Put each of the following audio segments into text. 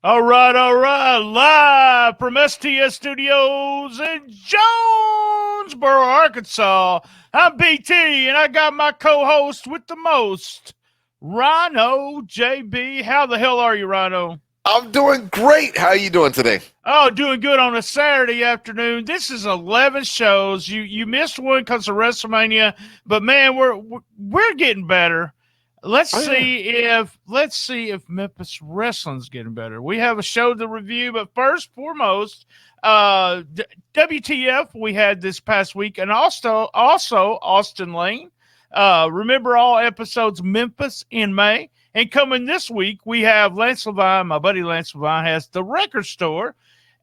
All right, live from STS Studios in Jonesboro, Arkansas. I'm BT, and I got my co-host with the most, RynoJB. How the hell are you, Rhino? I'm doing great. How are you doing today? Oh, doing good on a Saturday afternoon. This is 11 shows. You missed one because of WrestleMania, but man, we're getting better. Let's see if Memphis Wrestling's getting better. We have a show to review, but first, foremost, WTF we had this past week, and also Austin Lane. Remember all episodes Memphis in May. And coming this week, we have Lance Levine. My buddy Lance Levine has the record store.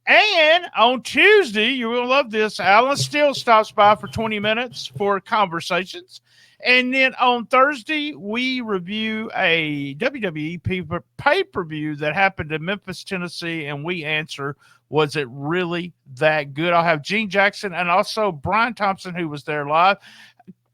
And on Tuesday, you're going to love this, Alan Steele stops by for 20 minutes for conversations. And then on Thursday, we review a WWE pay-per-view that happened in Memphis, Tennessee, and we answer, was it really that good? I'll have Gene Jackson and also Brian Thompson, who was there live.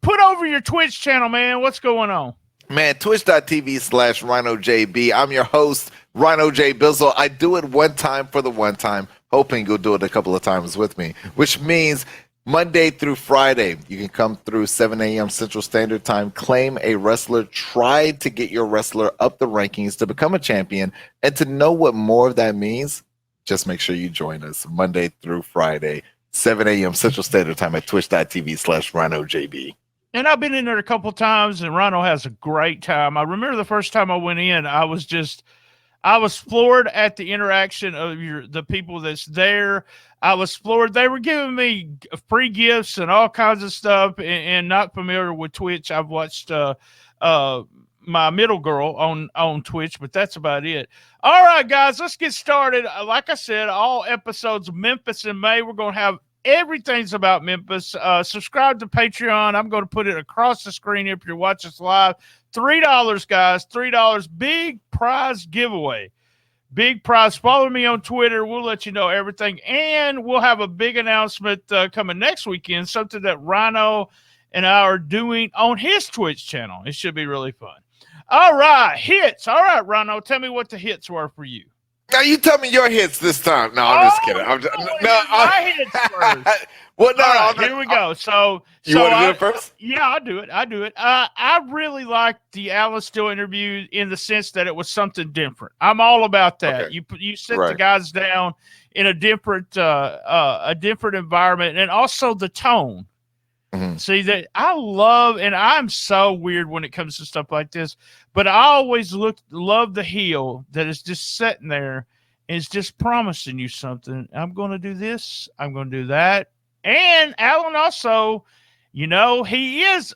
Put over your Twitch channel, man. What's going on? Man, twitch.tv/RynoJB. I'm your host, RynoJ Bizzle. I do it one time for the one time, hoping you'll do it a couple of times with me, which means Monday through Friday, you can come through 7 a.m. Central Standard Time, claim a wrestler, try to get your wrestler up the rankings to become a champion. And to know what more of that means, just make sure you join us Monday through Friday, 7 a.m. Central Standard Time at twitch.tv/RynoJB. And I've been in there a couple of times, and Rhino has a great time. I remember the first time I went in, I was floored at the interaction of the people that's there. I was floored. They were giving me free gifts and all kinds of stuff, and not familiar with Twitch. I've watched my middle girl on Twitch, but that's about it. All right, guys, let's get started. Like I said, all episodes of Memphis in May, we're going to have everything's about Memphis. Subscribe to Patreon. I'm going to put it across the screen if you're watching us live. $3, guys. $3. Big prize giveaway. Big prize. Follow me on Twitter. We'll let you know everything. And we'll have a big announcement coming next weekend, something that Rhino and I are doing on his Twitch channel. It should be really fun. All right, hits. All right, Rhino, tell me what the hits were for you. Now you tell me your hits this time. No, I'm just kidding. My hits first. Well, no, right, here we go. So you want to do it first? Yeah, I'll do it. I really liked the Alan Steele interview in the sense that it was something different. I'm all about that. Okay. You sit the guys down in a different environment, and also the tone. Mm-hmm. See, that I love, and I'm so weird when it comes to stuff like this, but I always love the heel that is just sitting there and is just promising you something. I'm going to do this. I'm going to do that. And Alan also, he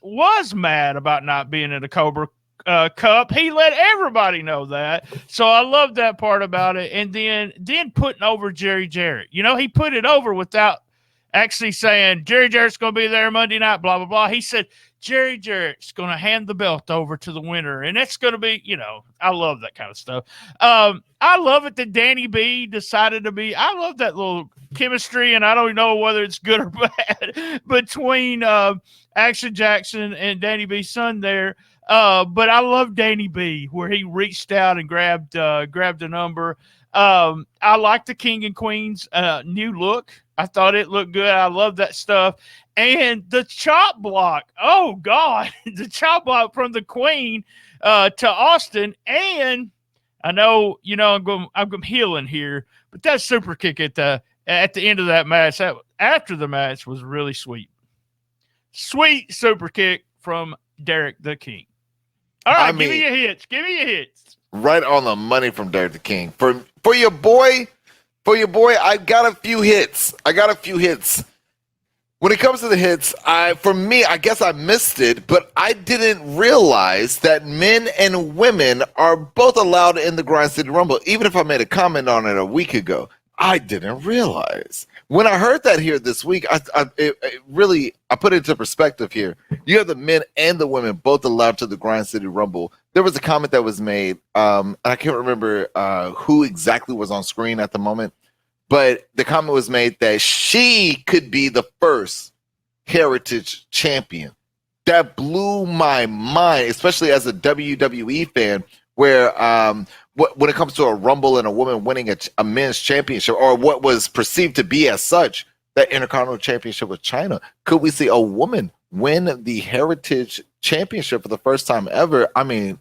was mad about not being in the Cobra Cup. He let everybody know that. So I love that part about it. And then putting over Jerry Jarrett. He put it over without actually saying Jerry Jarrett's going to be there Monday night, blah, blah, blah. He said Jerry Jarrett's going to hand the belt over to the winner, and it's going to be, I love that kind of stuff. I love it that Danny B decided to be – I love that little chemistry, and I don't know whether it's good or bad, between Action Jackson and Danny B's son there. But I love Danny B, where he reached out and grabbed a number. I like the King and Queen's new look. I thought it looked good. I love that stuff. And the chop block. Oh, God. The chop block from the Queen to Austin. And I know, I'm healing here, but that super kick at the end of that match, after the match, was really sweet. Sweet super kick from Derrick the King. All right, give me your hits. Right on the money from Derrick the King. For your boy, I got a few hits. When it comes to the hits, for me, I guess I missed it, but I didn't realize that men and women are both allowed in the Grind City Rumble, even if I made a comment on it a week ago. I didn't realize. When I heard that here this week, I put it into perspective here. You have the men and the women both allowed to the Grind City Rumble. There was a comment that was made, and I can't remember who exactly was on screen at the moment, but the comment was made that she could be the first heritage champion. That blew my mind, especially as a WWE fan, where when it comes to a Rumble and a woman winning a men's championship, or what was perceived to be as such, that Intercontinental Championship with China, could we see a woman win the Heritage Championship for the first time ever? I mean,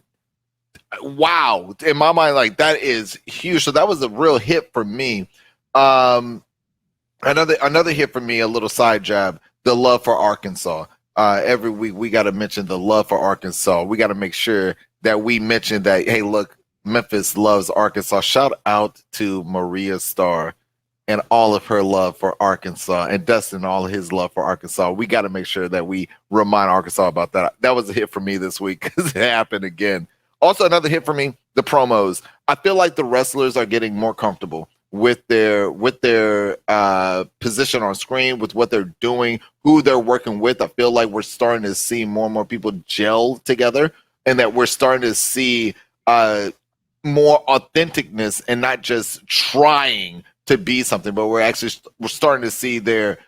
wow. In my mind, like, that is huge. So that was a real hit for me. Another hit for me, a little side jab, the love for Arkansas. Every week we got to mention the love for Arkansas. We got to make sure that we mention that, hey, look, Memphis loves Arkansas. Shout out to Maria Starr and all of her love for Arkansas, and Dustin, all of his love for Arkansas. We got to make sure that we remind Arkansas about that. That was a hit for me this week because it happened again. Also, another hit for me, the promos. I feel like the wrestlers are getting more comfortable with their position on screen, with what they're doing, who they're working with. I feel like we're starting to see more and more people gel together, and that we're starting to see more authenticness and not just trying to be something, but we're starting to see their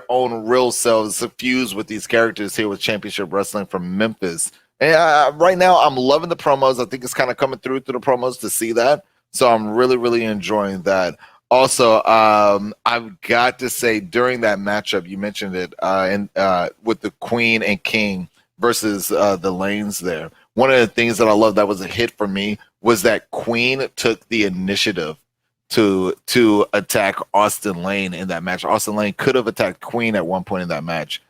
own real selves fused with these characters here with Championship Wrestling from Memphis. And right now, I'm loving the promos. I think it's kind of coming through the promos to see that. So I'm really, really enjoying that. Also, I've got to say, during that matchup, you mentioned it, with the Queen and King versus the Lanes there. One of the things that I love that was a hit for me was that Queen took the initiative to attack Austin Lane in that match. Austin Lane could have attacked Queen at one point in that match,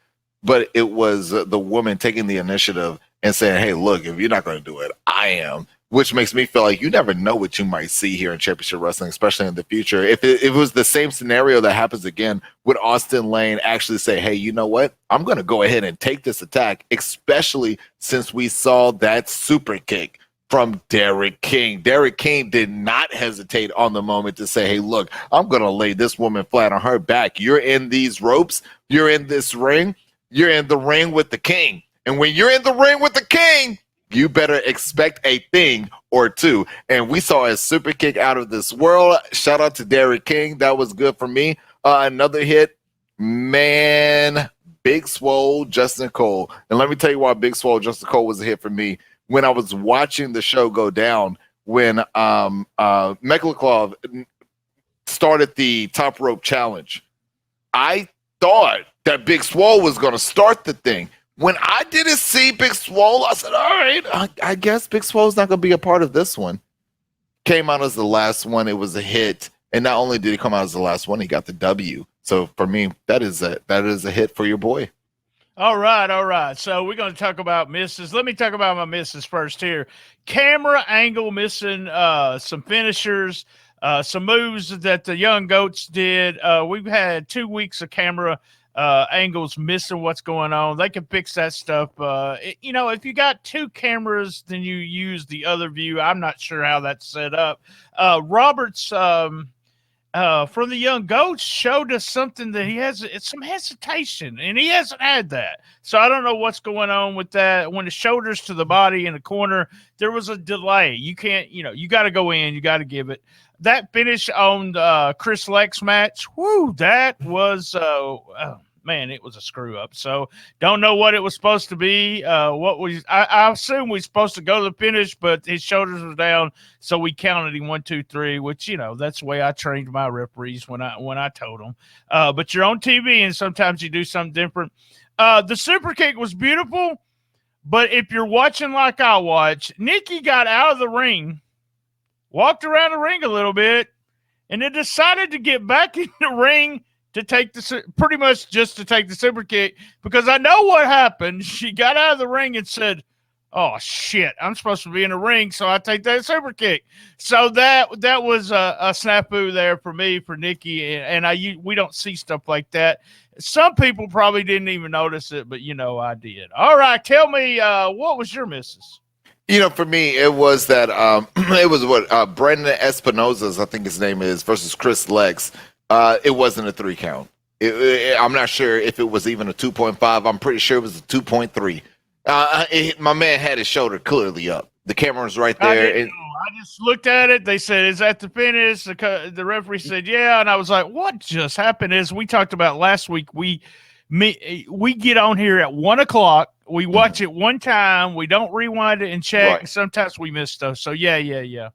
but it was the woman taking the initiative and saying, hey, look, if you're not going to do it, I am. Which makes me feel like you never know what you might see here in Championship Wrestling, especially in the future. If it was the same scenario that happens again, would Austin Lane actually say, hey, you know what? I'm going to go ahead and take this attack, especially since we saw that super kick from Derrick King. Derrick King did not hesitate on the moment to say, hey, look, I'm going to lay this woman flat on her back. You're in these ropes. You're in this ring. You're in the ring with the king. And when you're in the ring with the king, you better expect a thing or two. And we saw a super kick out of this world. Shout out to Derrick King. That was good for me. Another hit, man, Big Swole, Justin Cole. And let me tell you why Big Swole, Justin Cole was a hit for me. When I was watching the show go down, when Mechlakov started the top rope challenge, I thought that Big Swole was going to start the thing. When I didn't see Big Swole, I said, all right, I guess Big Swole's not going to be a part of this one. Came out as the last one. It was a hit. And not only did he come out as the last one, he got the W. So for me, that is a hit for your boy. All right. So we're going to talk about misses. Let me talk about my misses first here. Camera angle missing, some finishers, some moves that the Young Goats did. We've had 2 weeks of camera angles missing what's going on. They can fix that stuff. If you got 2 cameras, then you use the other view. I'm not sure how that's set up. Roberts from the Young Goats showed us something that he has some hesitation, and he hasn't had that. So I don't know what's going on with that. When the shoulders to the body in the corner, there was a delay. You can't, you got to go in, you got to give it. That finish on Chris Lex match, that was man, it was a screw up. So don't know what it was supposed to be. I assume we're supposed to go to the finish, but his shoulders were down, so we counted him 1, 2, 3. Which that's the way I trained my referees when I told them. But you're on TV, and sometimes you do something different. The super kick was beautiful, but if you're watching like I watch, Nikki got out of the ring, walked around the ring a little bit, and then decided to get back in the ring to take pretty much just to take the super kick, because I know what happened. She got out of the ring and said, oh shit, I'm supposed to be in the ring, so I take that super kick. So that was a snafu there for me, for Nikki, and we don't see stuff like that. Some people probably didn't even notice it, but I did. All right, tell me, what was your misses? For me, it was that it was what Brandon Espinosa's, I think his name is, versus Chris Lex. It wasn't a 3 count. I'm not sure if it was even a 2.5. I'm pretty sure it was a 2.3. My man had his shoulder clearly up. The camera was right there. I just looked at it. They said, is that the finish? The referee said, yeah. And I was like, what just happened? As we talked about last week, we get on here at 1:00. We watch it one time. We don't rewind it and check. Right. And sometimes we miss stuff. So yeah. Yeah,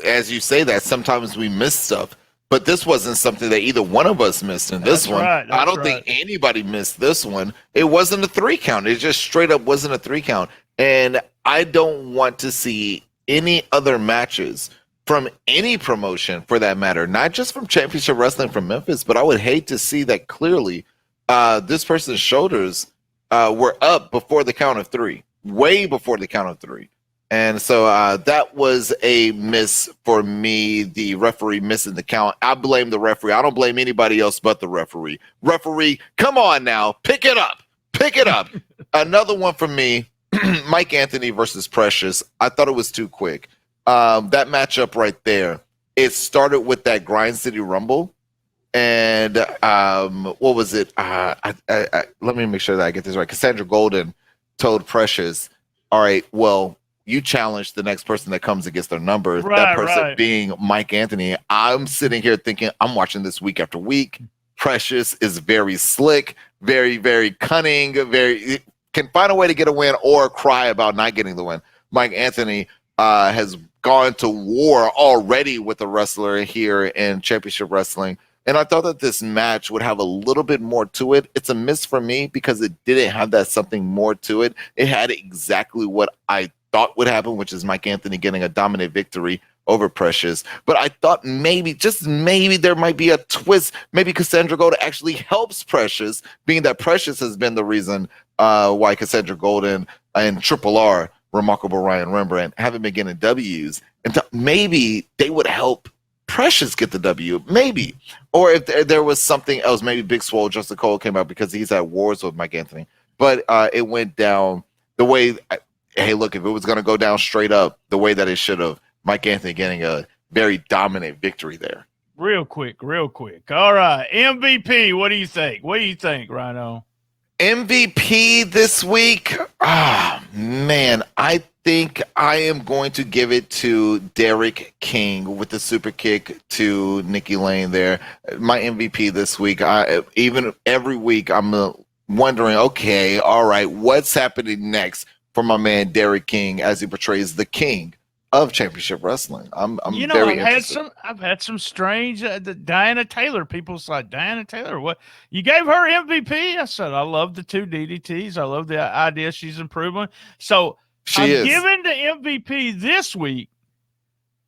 as you say that, sometimes we miss stuff. But this wasn't something that either one of us missed in this one. Right, I don't think anybody missed this one. It wasn't a 3 count. It just straight up wasn't a 3 count. And I don't want to see any other matches from any promotion, for that matter, not just from Championship Wrestling from Memphis, but I would hate to see that clearly this person's shoulders were up before the count of 3, way before the count of 3. And so that was a miss for me, the referee missing the count. I blame the referee. I don't blame anybody else but the referee. Referee, come on now. Pick it up. Pick it up. Another one for me, Mike Anthony versus Precious. I thought it was too quick. That matchup right there, it started with that Grind City Rumble. And what was it? Let me make sure that I get this right. Cassandra Golden told Precious, all right, well, you challenge the next person that comes against their number. That person being Mike Anthony. I'm sitting here thinking, I'm watching this week after week. Precious is very slick, very, very cunning, very can find a way to get a win or cry about not getting the win. Mike Anthony has gone to war already with a wrestler here in Championship Wrestling. And I thought that this match would have a little bit more to it. It's a miss for me because it didn't have that something more to it. It had exactly what I thought would happen, which is Mike Anthony getting a dominant victory over Precious. But I thought maybe, just maybe, there might be a twist. Maybe Cassandra Golden actually helps Precious, being that Precious has been the reason why Cassandra Golden and Triple R, Remarkable Ryan Rembrandt, haven't been getting W's. And maybe they would help Precious get the W, maybe. Or if there was something else, maybe Big Swole Justin Cole came out because he's at wars with Mike Anthony. But it went down the way, hey, look, if it was going to go down straight up, the way that it should have, Mike Anthony getting a very dominant victory there. Real quick. All right, MVP, what do you think? What do you think, Rhino? MVP this week? Man, I think I am going to give it to Derrick King with the super kick to Nikki Lane there. My MVP this week, even every week, I'm wondering, okay, all right, what's happening next for my man Derrick King as he portrays the king of Championship Wrestling. I'm very interested. I've had some strange Diana Taylor. People's like, Diana Taylor, what? You gave her MVP? I said, I love the 2 DDTs. I love the idea she's improving. So I'm giving the MVP this week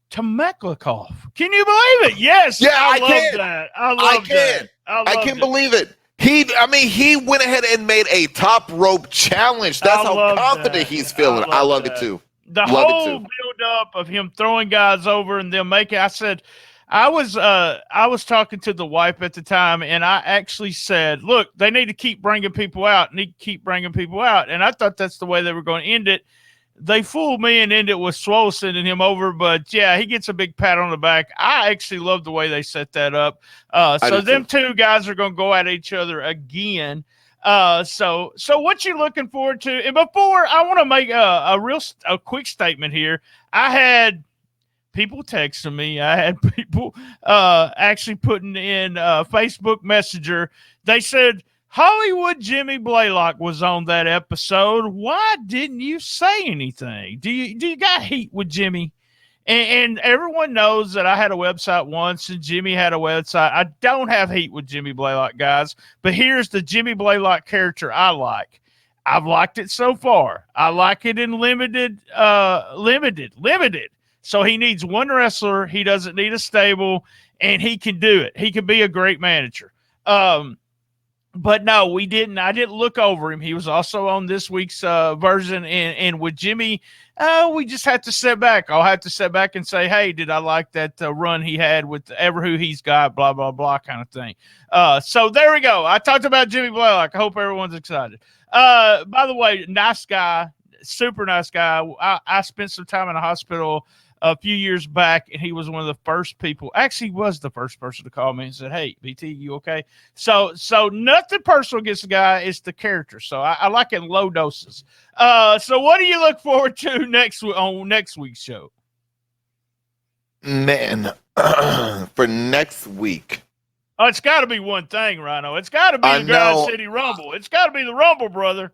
to Meklikoff. Can you believe it? Yes. Yeah, I love that. I can't believe it. He went ahead and made a top rope challenge. That's how confident he's feeling. I love it too. The whole build up of him throwing guys over and them making, I said, I was talking to the wife at the time, and I actually said, look, they need to keep bringing people out. And I thought that's the way they were going to end it. They fooled me and ended it with Swole sending him over. But yeah, he gets a big pat on the back. I actually love the way they set that up. So them two guys are going to go at each other again. So what you looking forward to? And before, I want to make a quick statement here. I had people texting me. I had people actually putting in Facebook Messenger. They said, Hollywood Jimmy Blaylock was on that episode. Why didn't you say anything? Do you got heat with Jimmy? And everyone knows that I had a website once and Jimmy had a website. I don't have heat with Jimmy Blaylock, guys. But here's the Jimmy Blaylock character I like. I've liked it so far. I like it in limited. So he needs one wrestler. He doesn't need a stable, and he can do it. He can be a great manager. But no, we didn't. I didn't look over him. He was also on this week's version. And with Jimmy, we just had to sit back. I'll have to sit back and say, hey, did I like that run he had with who he's got, blah, blah, blah kind of thing. So there we go. I talked about Jimmy Blaylock. I hope everyone's excited. By the way, nice guy, super nice guy. I spent some time in a hospital a few years back, and he was one of the first people. Actually, he was the first person to call me and said, "Hey, BT, you okay?" So nothing personal against the guy. It's the character. So I like it in low doses. So what do you look forward to on next week's show? Man, for next week, Oh, it's got to be one thing, Rhino. It's got to be the Grind City Rumble. It's got to be the Rumble, brother.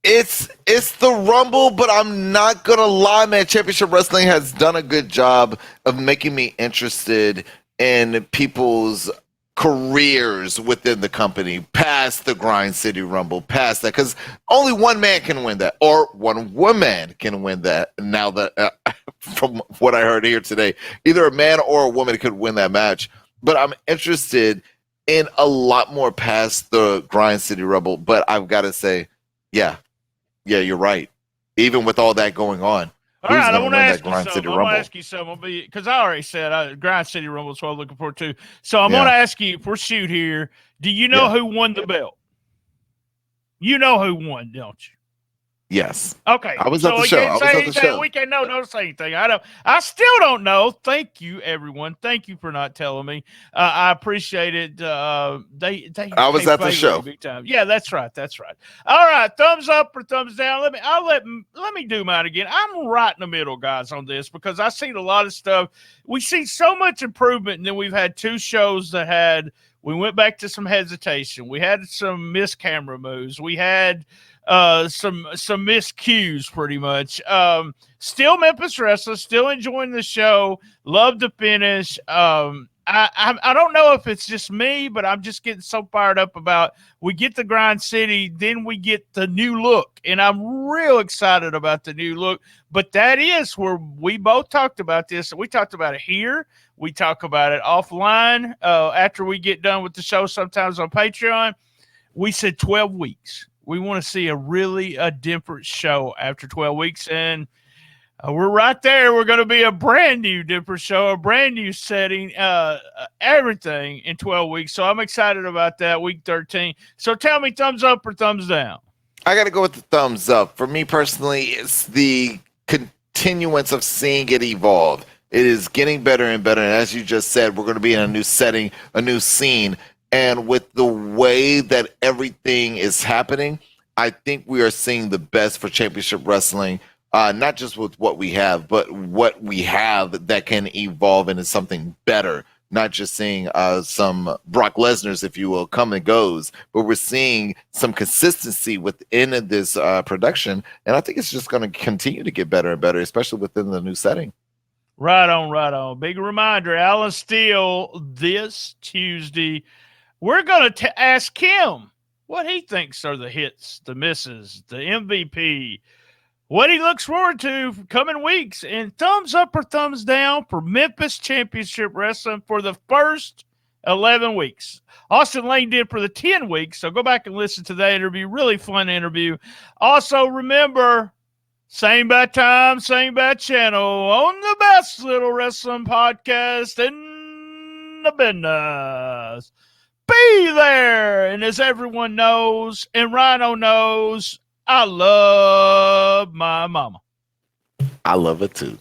It's the Rumble, but I'm not gonna lie, man. Championship Wrestling has done a good job of making me interested in people's careers within the company, past the Grind City Rumble, past that, because only one man can win that, or one woman can win that. Now that, from what I heard here today, either a man or a woman could win that match. But I'm interested in a lot more past the Grind City Rumble. But I've got to say, yeah, you're right. Even with all that going on. All right, I want to ask you something. I'm going to ask you something because I already said Grind City Rumble is what I'm looking forward to. So I'm going to ask you, if we're shoot here, do you know who won the belt? You know who won, don't you? Yes. Okay. I was at the show. We can't don't say anything. I still don't know. Thank you, everyone. Thank you for not telling me. I appreciate it. I was at the show. Big time. Yeah, that's right. All right. Thumbs up or thumbs down. Let me do mine again. I'm right in the middle, guys, on this because I've seen a lot of stuff. We see so much improvement, and then we've had two shows that we went back to some hesitation. We had some missed camera moves. We had some missed cues pretty much. Still Memphis wrestler, still enjoying the show. Love the finish. I don't know if it's just me, but I'm just getting so fired up about we get the Grind City, then we get the new look, and I'm real excited about the new look. But that is where we both talked about this. We talked about it here. We talk about it offline after we get done with the show sometimes on Patreon. We said 12 weeks. We want to see a different show after 12 weeks, and we're right there. We're going to be a brand new different show, a brand new setting, everything in 12 weeks. So I'm excited about that, week 13. So tell me, thumbs up or thumbs down? I got to go with the thumbs up. For me personally, it's the continuance of seeing it evolve. It is getting better and better, and as you just said, we're going to be in a new setting, a new scene. And with the way that everything is happening, I think we are seeing the best for Championship Wrestling, not just with what we have, but what we have that can evolve into something better. Not just seeing some Brock Lesnar's, if you will, come and goes, but we're seeing some consistency within this production. And I think it's just going to continue to get better and better, especially within the new setting. Right on. Big reminder, Alan Steele this Tuesday. We're going to ask him what he thinks are the hits, the misses, the MVP, what he looks forward to for coming weeks, and thumbs up or thumbs down for Memphis Championship Wrestling for the first 11 weeks. Austin Lane did for the 10 weeks, so go back and listen to that interview. Really fun interview. Also, remember, same bad time, same bad channel on the best little wrestling podcast in the business. Be there. And as everyone knows, and Rhino knows, I love my mama. I love it too.